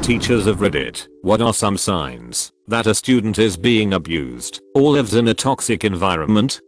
teachers have read it. What are some signs that a student is being abused or lives in a toxic environment?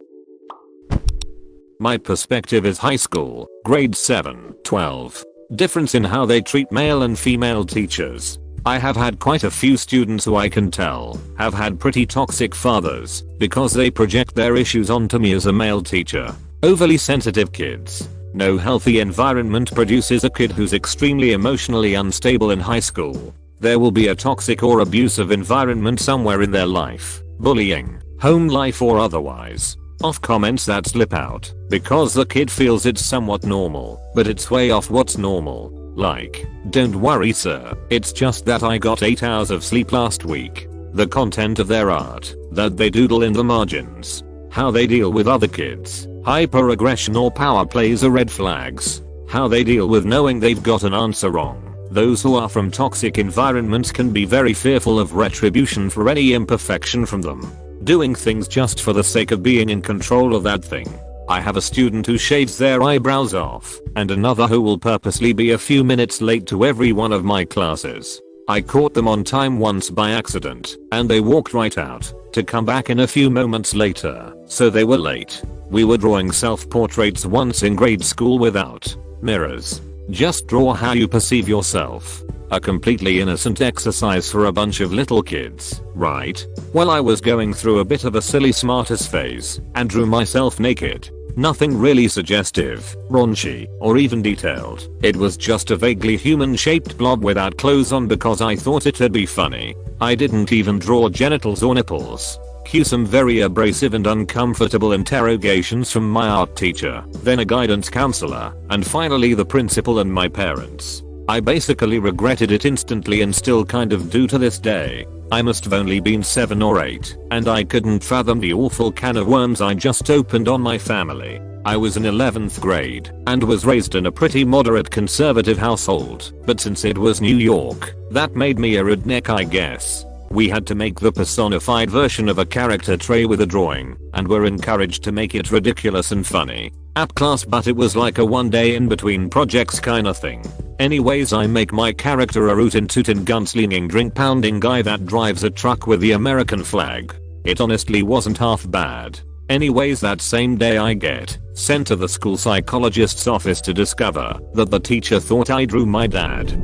My perspective is high school, grade 7, 12. Difference in how they treat male and female teachers. I have had quite a few students who I can tell have had pretty toxic fathers because they project their issues onto me as a male teacher. Overly sensitive kids. No healthy environment produces a kid who's extremely emotionally unstable in high school. There will be a toxic or abusive environment somewhere in their life. Bullying, home life or otherwise. Off comments that slip out because the kid feels it's somewhat normal, but it's way off what's normal. Like, don't worry sir, it's just that I got 8 hours of sleep last week. The content of their art, that they doodle in the margins. How they deal with other kids, hyper-aggression or power plays are red flags. How they deal with knowing they've got an answer wrong. Those who are from toxic environments can be very fearful of retribution for any imperfection from them. Doing things just for the sake of being in control of that thing. I have a student who shaves their eyebrows off, and another who will purposely be a few minutes late to every one of my classes. I caught them on time once by accident, and they walked right out, to come back in a few moments later, so they were late. We were drawing self-portraits once in grade school without mirrors. Just draw how you perceive yourself. A completely innocent exercise for a bunch of little kids, right? Well, I was going through a bit of a silly smartest phase, and drew myself naked. Nothing really suggestive, raunchy, or even detailed. It was just a vaguely human-shaped blob without clothes on because I thought it'd be funny. I didn't even draw genitals or nipples. Cue some very abrasive and uncomfortable interrogations from my art teacher, then a guidance counselor, and finally the principal and my parents. I basically regretted it instantly and still kind of do to this day. I must have only been 7 or 8, and I couldn't fathom the awful can of worms I just opened on my family. I was in 11th grade, and was raised in a pretty moderate conservative household, but since it was New York, that made me a redneck I guess. We had to make the personified version of a character tray with a drawing, and were encouraged to make it ridiculous and funny at class, but it was like a one day in between projects kinda thing. Anyways, I make my character a rootin' tootin' gunslinging drink pounding guy that drives a truck with the American flag. It honestly wasn't half bad. Anyways, that same day I get sent to the school psychologist's office to discover that the teacher thought I drew my dad.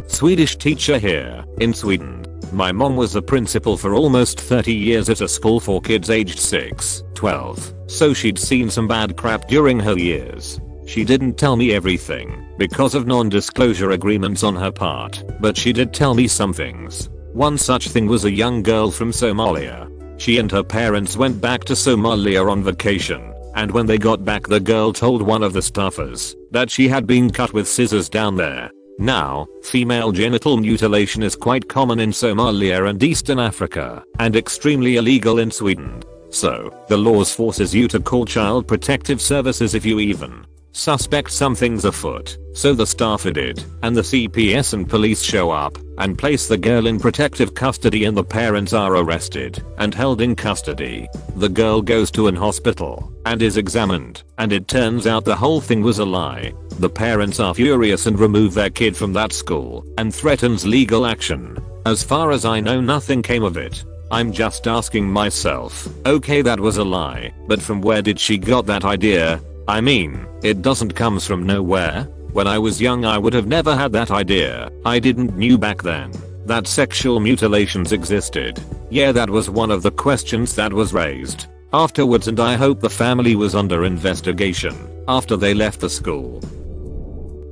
Swedish teacher here, in Sweden. My mom was the principal for almost 30 years at a school for kids aged 6, 12, so she'd seen some bad crap during her years. She didn't tell me everything because of non-disclosure agreements on her part, but she did tell me some things. One such thing was a young girl from Somalia. She and her parents went back to Somalia on vacation, and when they got back the girl told one of the staffers that she had been cut with scissors down there. Now, female genital mutilation is quite common in Somalia and Eastern Africa, and extremely illegal in Sweden. So, the laws forces you to call Child Protective Services if you even suspect something's afoot. So the staffer did, and the CPS and police show up and place the girl in protective custody, and the parents are arrested and held in custody. The girl goes to an hospital and is examined, and it turns out the whole thing was a lie. The parents are furious and remove their kid from that school and threatens legal action. As far as I know, nothing came of it. I'm just asking myself, okay, that was a lie, but from where did she got that idea? I mean, it doesn't comes from nowhere. When I was young I would have never had that idea. I didn't knew back then that sexual mutilations existed. Yeah, that was one of the questions that was raised afterwards, and I hope the family was under investigation after they left the school.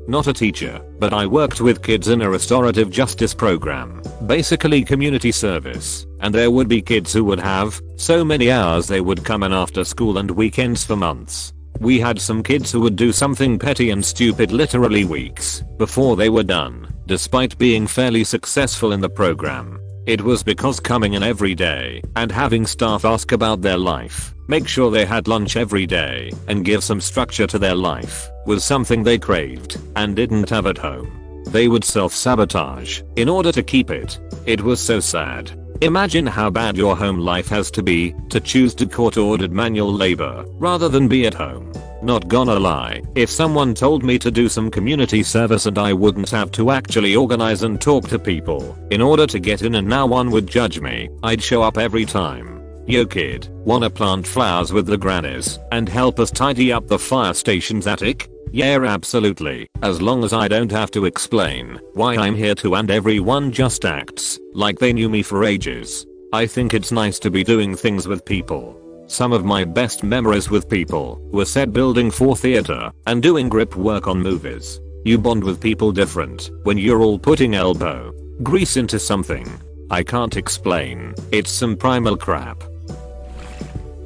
Not a teacher, but I worked with kids in a restorative justice program, basically community service, and there would be kids who would have so many hours they would come in after school and weekends for months. We had some kids who would do something petty and stupid literally weeks before they were done, despite being fairly successful in the program. It was because coming in every day and having staff ask about their life, make sure they had lunch every day, and give some structure to their life was something they craved and didn't have at home. They would self-sabotage in order to keep it. It was so sad. Imagine how bad your home life has to be to choose to court-ordered manual labor rather than be at home. Not gonna lie, if someone told me to do some community service and I wouldn't have to actually organize and talk to people in order to get in and no one would judge me, I'd show up every time. Yo kid, wanna plant flowers with the grannies and help us tidy up the fire station's attic? Yeah, absolutely, as long as I don't have to explain why I'm here to, and everyone just acts like they knew me for ages. I think it's nice to be doing things with people. Some of my best memories with people were set building for theater and doing grip work on movies. You bond with people different when you're all putting elbow grease into something. I can't explain, it's some primal crap.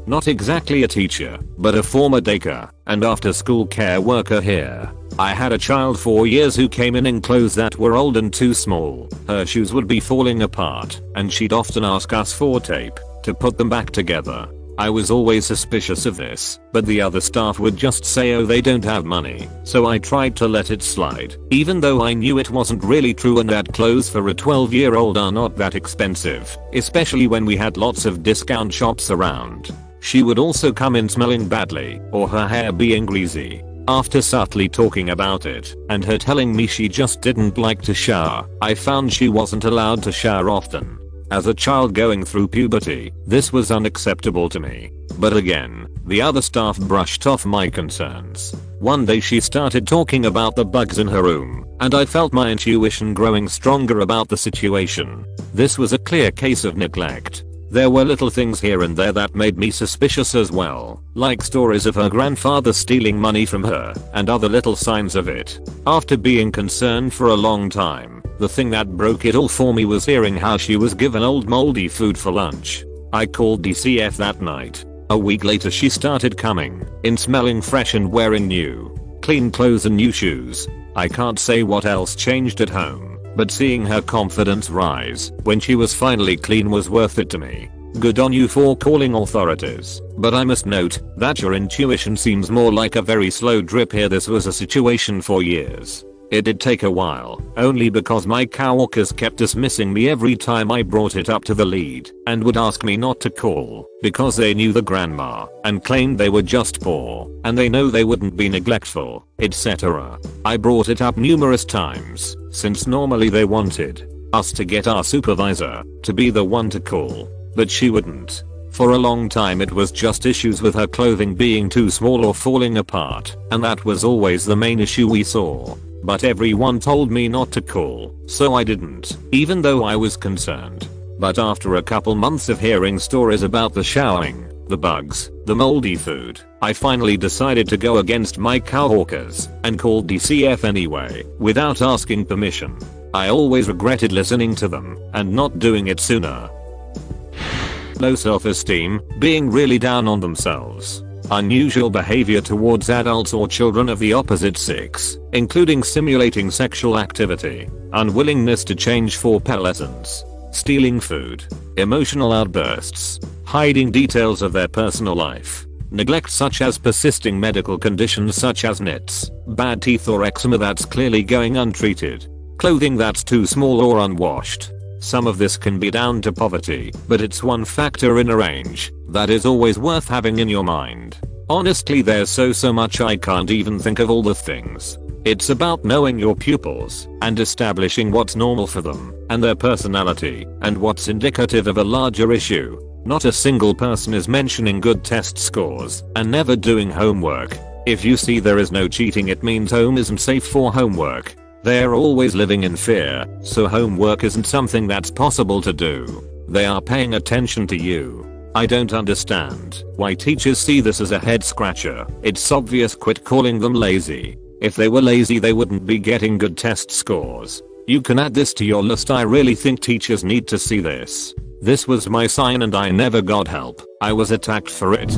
Not exactly a teacher, but a former daycare and after school care worker here. I had a child for years who came in clothes that were old and too small. Her shoes would be falling apart and she'd often ask us for tape to put them back together. I was always suspicious of this, but the other staff would just say, oh, they don't have money, so I tried to let it slide, even though I knew it wasn't really true and that clothes for a 12-year-old are not that expensive, especially when we had lots of discount shops around. She would also come in smelling badly or her hair being greasy. After subtly talking about it and her telling me she just didn't like to shower, I found she wasn't allowed to shower often. As a child going through puberty, this was unacceptable to me. But again, the other staff brushed off my concerns. One day she started talking about the bugs in her room, and I felt my intuition growing stronger about the situation. This was a clear case of neglect. There were little things here and there that made me suspicious as well, like stories of her grandfather stealing money from her and other little signs of it. After being concerned for a long time, the thing that broke it all for me was hearing how she was given old moldy food for lunch. I called DCF that night. A week later she started coming in smelling fresh and wearing new, clean clothes and new shoes. I can't say what else changed at home, but seeing her confidence rise when she was finally clean was worth it to me. Good on you for calling authorities, but I must note that your intuition seems more like a very slow drip here. This was a situation for years. It did take a while, only because my coworkers kept dismissing me every time I brought it up to the lead and would ask me not to call because they knew the grandma and claimed they were just poor and they know they wouldn't be neglectful, etc. I brought it up numerous times since normally they wanted us to get our supervisor to be the one to call, but she wouldn't. For a long time it was just issues with her clothing being too small or falling apart, and that was always the main issue we saw. But everyone told me not to call, so I didn't, even though I was concerned. But after a couple months of hearing stories about the showering, the bugs, the moldy food, I finally decided to go against my coworkers and called DCF anyway, without asking permission. I always regretted listening to them and not doing it sooner. Low self-esteem, being really down on themselves. Unusual behavior towards adults or children of the opposite sex, including simulating sexual activity, unwillingness to change for peasants, stealing food, emotional outbursts, hiding details of their personal life, neglect such as persisting medical conditions such as nits, bad teeth or eczema that's clearly going untreated, clothing that's too small or unwashed. Some of this can be down to poverty, but it's one factor in a range that is always worth having in your mind. Honestly, there's so much I can't even think of all the things. It's about knowing your pupils and establishing what's normal for them and their personality and what's indicative of a larger issue. Not a single person is mentioning good test scores and never doing homework. If you see there is no cheating, it means home isn't safe for homework. They're always living in fear, so homework isn't something that's possible to do. They are paying attention to you. I don't understand why teachers see this as a head scratcher. It's obvious. Quit calling them lazy. If they were lazy, they wouldn't be getting good test scores. You can add this to your list. I really think teachers need to see this. This was my sign and I never got help. I was attacked for it.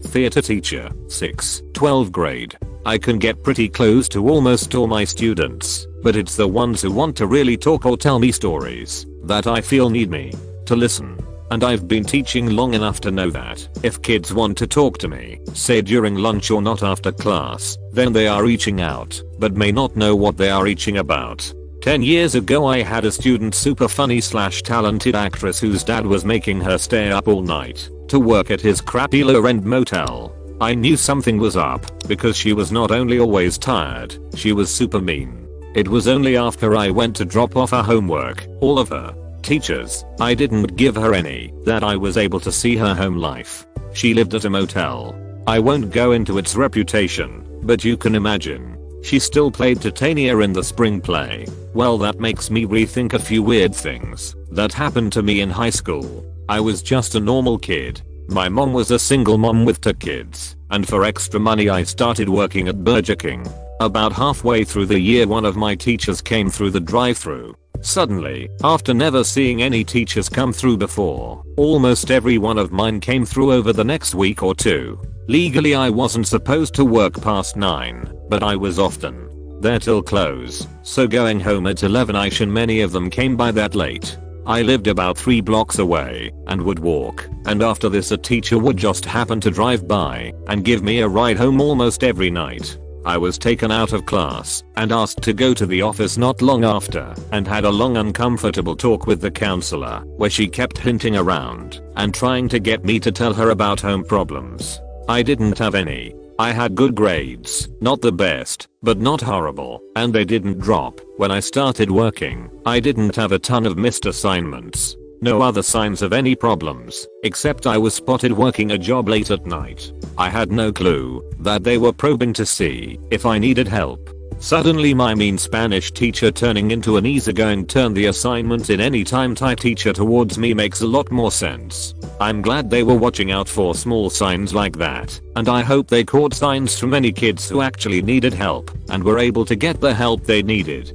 Theater teacher, 12th grade. I can get pretty close to almost all my students, but it's the ones who want to really talk or tell me stories that I feel need me to listen. And I've been teaching long enough to know that if kids want to talk to me, say during lunch or not after class, then they are reaching out, but may not know what they are reaching about. 10 years ago I had a student, super funny / talented actress whose dad was making her stay up all night to work at his crappy low-end motel. I knew something was up because she was not only always tired, she was super mean. It was only after I went to drop off her homework, all of her teachers, I didn't give her any, that I was able to see her home life. She lived at a motel. I won't go into its reputation, but you can imagine. She still played Titania in the spring play. Well, that makes me rethink a few weird things that happened to me in high school. I was just a normal kid. My mom was a single mom with 2 kids, and for extra money I started working at Burger King. About halfway through the year, one of my teachers came through the drive-thru. Suddenly, after never seeing any teachers come through before, almost every one of mine came through over the next week or two. Legally I wasn't supposed to work past 9, but I was often there till close, so going home at 11ish, and many of them came by that late. I lived about 3 blocks away and would walk, and after this a teacher would just happen to drive by and give me a ride home almost every night. I was taken out of class and asked to go to the office not long after, and had a long uncomfortable talk with the counselor where she kept hinting around and trying to get me to tell her about home problems. I didn't have any. I had good grades, not the best, but not horrible, and they didn't drop. When I started working, I didn't have a ton of missed assignments. No other signs of any problems, except I was spotted working a job late at night. I had no clue that they were probing to see if I needed help. Suddenly my mean Spanish teacher turning into an easygoing turn the assignment in any time type teacher towards me makes a lot more sense. I'm glad they were watching out for small signs like that, and I hope they caught signs from any kids who actually needed help and were able to get the help they needed.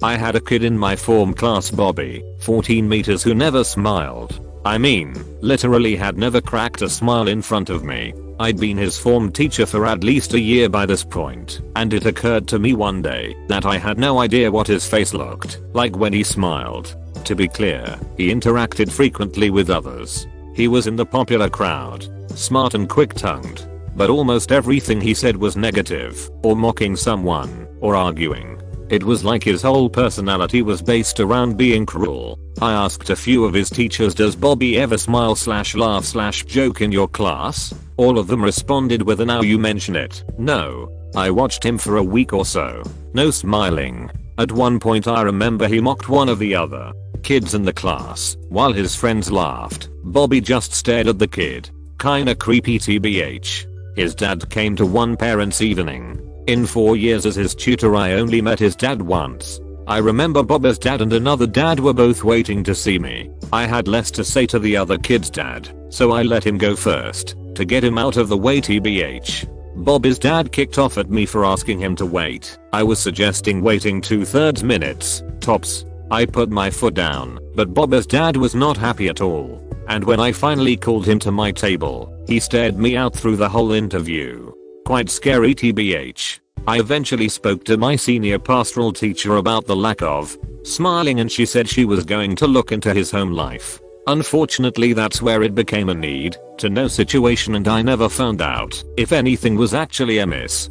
I had a kid in my form class, Bobby, 14 meters, who never smiled. I mean, literally had never cracked a smile in front of me. I'd been his form teacher for at least a year by this point, and it occurred to me one day that I had no idea what his face looked like when he smiled. To be clear, he interacted frequently with others. He was in the popular crowd, smart and quick-tongued, but almost everything he said was negative, or mocking someone, or arguing. It was like his whole personality was based around being cruel. I asked a few of his teachers, does Bobby ever smile / laugh / joke in your class? All of them responded with a now you mention it. No. I watched him for a week or so. No smiling. At one point I remember he mocked one of the other kids in the class. While his friends laughed, Bobby just stared at the kid. Kinda creepy tbh. His dad came to one parents' evening. In 4 years as his tutor I only met his dad once. I remember Bobby's dad and another dad were both waiting to see me. I had less to say to the other kid's dad, so I let him go first, to get him out of the way tbh. Bobby's dad kicked off at me for asking him to wait. I was suggesting waiting 2/3 minutes, tops. I put my foot down, but Bobby's dad was not happy at all. And when I finally called him to my table, he stared me out through the whole interview. Quite scary tbh. I eventually spoke to my senior pastoral teacher about the lack of smiling, and she said she was going to look into his home life. Unfortunately, that's where it became a need to know situation, and I never found out if anything was actually amiss.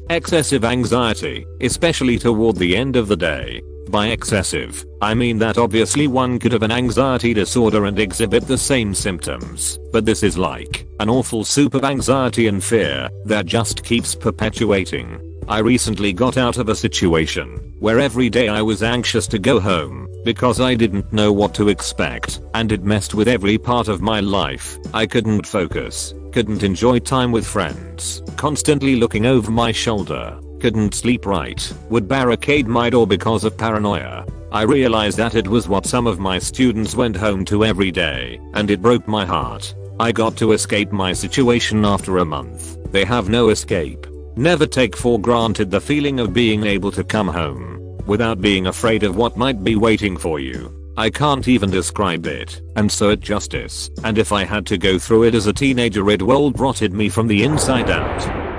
Excessive anxiety, especially toward the end of the day. By excessive, I mean that obviously one could have an anxiety disorder and exhibit the same symptoms, but this is like an awful soup of anxiety and fear that just keeps perpetuating. I recently got out of a situation where every day I was anxious to go home because I didn't know what to expect, and it messed with every part of my life. I couldn't focus, couldn't enjoy time with friends, constantly looking over my shoulder, couldn't sleep right, would barricade my door because of paranoia. I realized that it was what some of my students went home to every day, and it broke my heart. I got to escape my situation after a month. They have no escape. Never take for granted the feeling of being able to come home without being afraid of what might be waiting for you. I can't even describe it, and so it just is. And if I had to go through it as a teenager, it would rotted me from the inside out.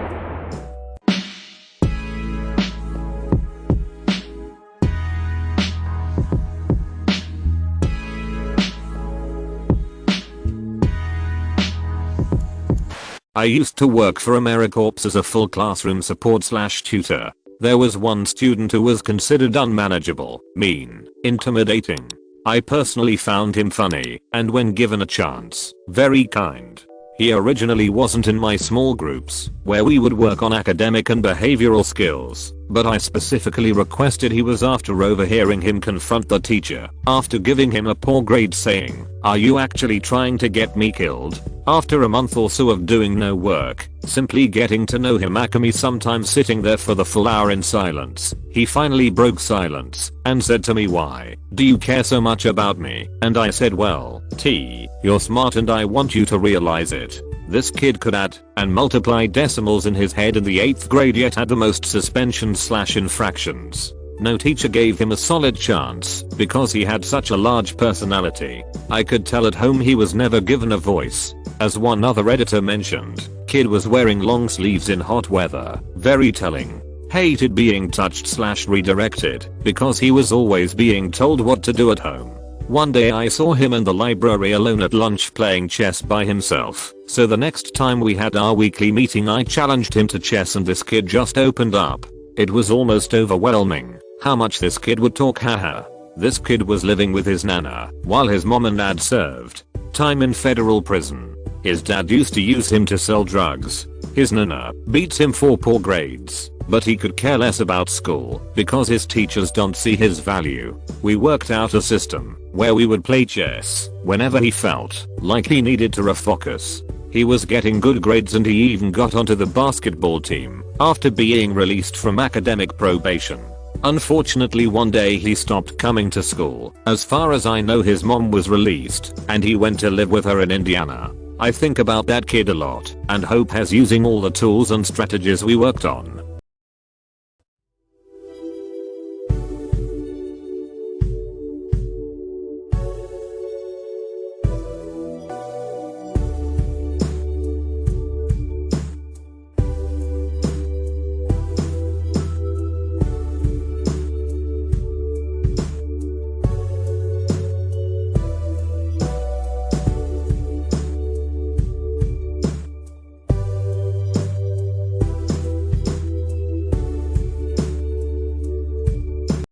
I used to work for AmeriCorps as a full classroom support / tutor. There was one student who was considered unmanageable, mean, intimidating. I personally found him funny, and when given a chance, very kind. He originally wasn't in my small groups, where we would work on academic and behavioral skills, but I specifically requested he was after overhearing him confront the teacher, after giving him a poor grade saying, "Are you actually trying to get me killed?" After a month or so of doing no work, simply getting to know him, Akami sometimes sitting there for the full hour in silence, he finally broke silence and said to me, "Why do you care so much about me?" And I said, "Well, T, you're smart and I want you to realize it." This kid could add and multiply decimals in his head in the 8th grade, yet had the most suspensions/infractions. No teacher gave him a solid chance because he had such a large personality. I could tell at home he was never given a voice. As one other editor mentioned, kid was wearing long sleeves in hot weather. Very telling. Hated being touched/redirected because he was always being told what to do at home. One day I saw him in the library alone at lunch playing chess by himself, so the next time we had our weekly meeting I challenged him to chess and this kid just opened up. It was almost overwhelming how much this kid would talk, haha. This kid was living with his nana while his mom and dad served time in federal prison. His dad used to use him to sell drugs. His nana beats him for poor grades, but he could care less about school because his teachers don't see his value. We worked out a system where we would play chess whenever he felt like he needed to refocus. He was getting good grades and he even got onto the basketball team after being released from academic probation. Unfortunately, one day he stopped coming to school. As far as I know, his mom was released and he went to live with her in Indiana. I think about that kid a lot and hope he's using all the tools and strategies we worked on.